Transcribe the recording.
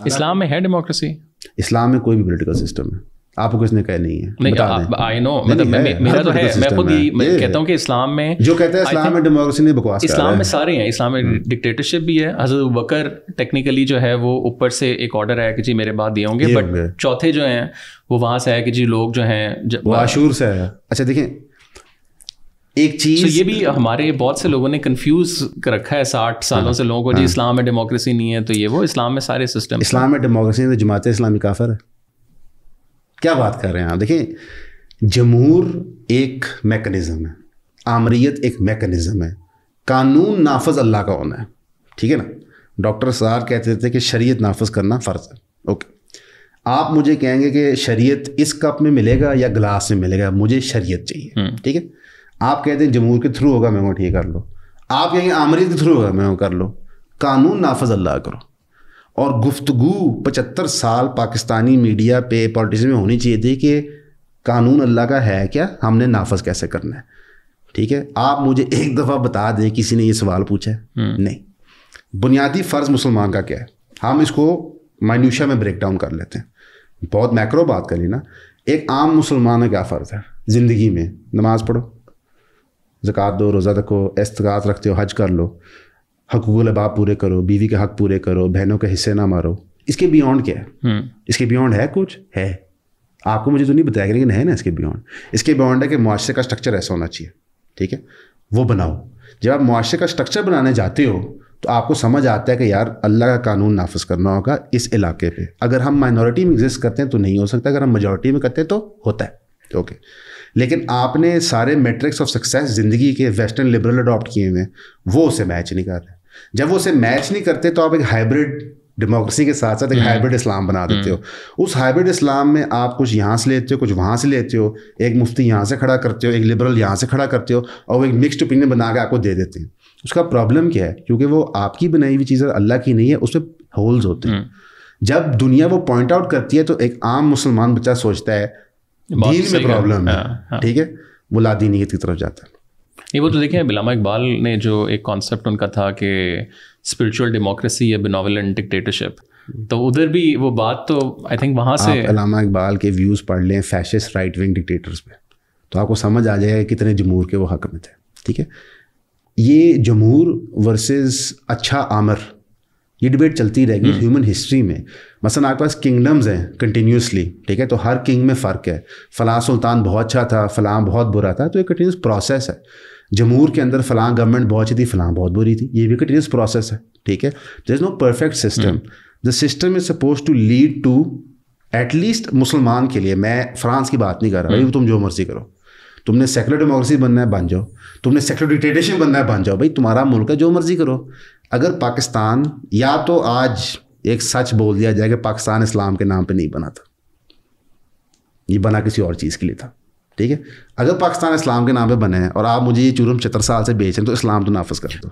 اسلام میں ہے ڈیموکریسی؟ اسلام میں کوئی بھی پولیٹیکل سسٹم ہے، آپ کو کس نے کہا نہیں ہے؟ آئی نو، مطلب میرا تو ہے، میں خود یہ کہتا ہوں کہ اسلام میں جو کہتا ہے اسلام میں ڈیموکریسی نہیں، بکواس کر رہا ہے. اسلام میں سارے ہیں. اسلام میں ڈکٹیٹرشپ بھی ہے. حضرت ابوبکر ٹیکنیکلی جو ہے وہ اوپر سے ایک آرڈر ہے کہ جی میرے بعد یہ ہوں گے، بٹ چوتھے جو ہیں وہ وہاں سے ہے کہ جی لوگ جو ہیں وہ عاشور سے ہے. اچھا دیکھیں ایک چیز، یہ بھی ہمارے بہت سے لوگوں نے کنفیوز کر رکھا ہے 60 سالوں سے لوگوں کو، جی اسلام میں ڈیموکریسی نہیں ہے تو یہ وہ. اسلام میں سارے سسٹم، اسلام میں ڈیموکریسی نہیں تو جماعت اسلامی کافر ہے. کیا بات کر رہے ہیں آپ؟ دیکھیں جمہور ایک میکنزم ہے، آمریت ایک میکنزم ہے، قانون نافذ اللہ کا ہونا ہے. ٹھیک ہے نا؟ ڈاکٹر سار کہتے تھے کہ شریعت نافذ کرنا فرض ہے. اوکے، آپ مجھے کہیں گے کہ شریعت اس کپ میں ملے گا یا گلاس میں ملے گا، مجھے شریعت چاہیے. ٹھیک ہے، آپ کہتے ہیں جمہور کے تھرو ہوگا، میں وہ ٹھیک کر لو. آپ کہیں گے آمریت کے تھرو ہوگا، میں وہ کر لو. قانون نافذ اللہ کرو. اور گفتگو 75 سال پاکستانی میڈیا پہ پولیٹیشن میں ہونی چاہیے تھی کہ قانون اللہ کا ہے کیا، ہم نے نافذ کیسے کرنا ہے. ٹھیک ہے، آپ مجھے ایک دفعہ بتا دیں کسی نے یہ سوال پوچھا ہے؟ نہیں. بنیادی فرض مسلمان کا کیا ہے؟ ہم اس کو مائنیوشیا میں بریک ڈاؤن کر لیتے ہیں، بہت میکرو بات کر لی نا. ایک عام مسلمان کا کیا فرض ہے زندگی میں؟ نماز پڑھو، زکوٰۃ دو، روزہ رکھو، استغاث رکھتے ہو، حج کر لو، حقوق الباب پورے کرو، بیوی کے حق پورے کرو، بہنوں کے حصے نہ مارو. اس کے بیونڈ کیا ہے؟ اس کے بیونڈ ہے کچھ؟ ہے. آپ کو مجھے تو نہیں بتایا گیا لیکن ہے نا اس کے بیونڈ. اس کے بیونڈ ہے کہ معاشرے کا اسٹرکچر ایسا ہونا چاہیے. ٹھیک ہے، وہ بناؤ. جب آپ معاشرے کا اسٹرکچر بنانے جاتے ہو تو آپ کو سمجھ آتا ہے کہ یار اللہ کا قانون نافذ کرنا ہوگا اس علاقے پہ. اگر ہم مائنورٹی میں ایگزسٹ کرتے ہیں تو نہیں ہو سکتا، اگر ہم میجورٹی میں کرتے ہیں تو ہوتا ہے. اوکے، لیکن آپ نے سارے میٹرکس آف سکسیس زندگی کے ویسٹرن لبرل اڈاپٹ کیے ہوئے ہیں، وہ اسے میچ نہیں کر رہے. جب وہ اسے میچ نہیں کرتے تو آپ ایک ہائبرڈ ڈیموکریسی کے ساتھ ساتھ ایک ہائبرڈ اسلام بنا دیتے ہو. اس ہائبرڈ اسلام میں آپ کچھ یہاں سے لیتے ہو، کچھ وہاں سے لیتے ہو، ایک مفتی یہاں سے کھڑا کرتے ہو، ایک لبرل یہاں سے کھڑا کرتے ہو، اور وہ ایک مکسڈ اوپینین بنا کے آپ کو دے دیتے ہیں. اس کا پرابلم کیا ہے؟ کیونکہ وہ آپ کی بنائی ہوئی چیز اللہ کی نہیں ہے، اس میں ہولز ہوتے ہیں. جب دنیا وہ پوائنٹ آؤٹ کرتی ہے تو ایک عام مسلمان بچہ سوچتا ہے دین میں پرابلم ہے. ٹھیک ہے، وہ لادینیت کی طرف جاتا ہے. یہ وہ تو دیکھیں علامہ اقبال نے جو ایک کانسیپٹ ان کا تھا کہ اسپرچول ڈیموکریسی یا بیناولنٹ ڈکٹیٹرشپ، تو ادھر بھی وہ بات تو آئی تھنک وہاں سے علامہ اقبال کے ویوز پڑھ لیں فیشسٹ رائٹ ونگ ڈکٹیٹرز پہ تو آپ کو سمجھ آ جائے گا کتنے جمہور کے وہ حق میں تھے. ٹھیک ہے، یہ جمہور ورسز اچھا آمر، یہ ڈبیٹ چلتی رہے گی ہیومن ہسٹری میں. مثلا آپ کے پاس کنگڈمز ہیں کنٹینیوسلی. ٹھیک ہے، تو ہر کنگ میں فرق ہے. فلاں سلطان بہت اچھا تھا، فلاں بہت برا تھا، تو ایک کنٹینیوس پروسیس ہے. جمہور کے اندر فلاں گورنمنٹ بہت اچھی تھی، فلاں بہت بری تھی، یہ بھی کنٹینیوس پروسیس ہے. ٹھیک ہے، there is no perfect system. The system is suppose to lead to at least مسلمان کے لیے. میں فرانس کی بات نہیں کر رہا بھائی، تم جو مرضی کرو. تم نے سیکولر ڈیموکریسی بننا ہے بن جاؤ، تم نے سیکولر ڈکٹیٹرشپ بننا ہے بن جاؤ. بھائی تمہارا ملک ہے، جو مرضی کرو. اگر پاکستان، یا تو آج ایک سچ بول دیا جائے کہ پاکستان اسلام کے نام پہ نہیں بنا تھا، یہ بنا کسی اور چیز کے لیے تھا. ٹھیک ہے، اگر پاکستان اسلام کے نام پہ بنے ہیں اور آپ مجھے یہ چورم 74 سال سے بیچ رہے ہیں تو اسلام تو نافذ کر دو.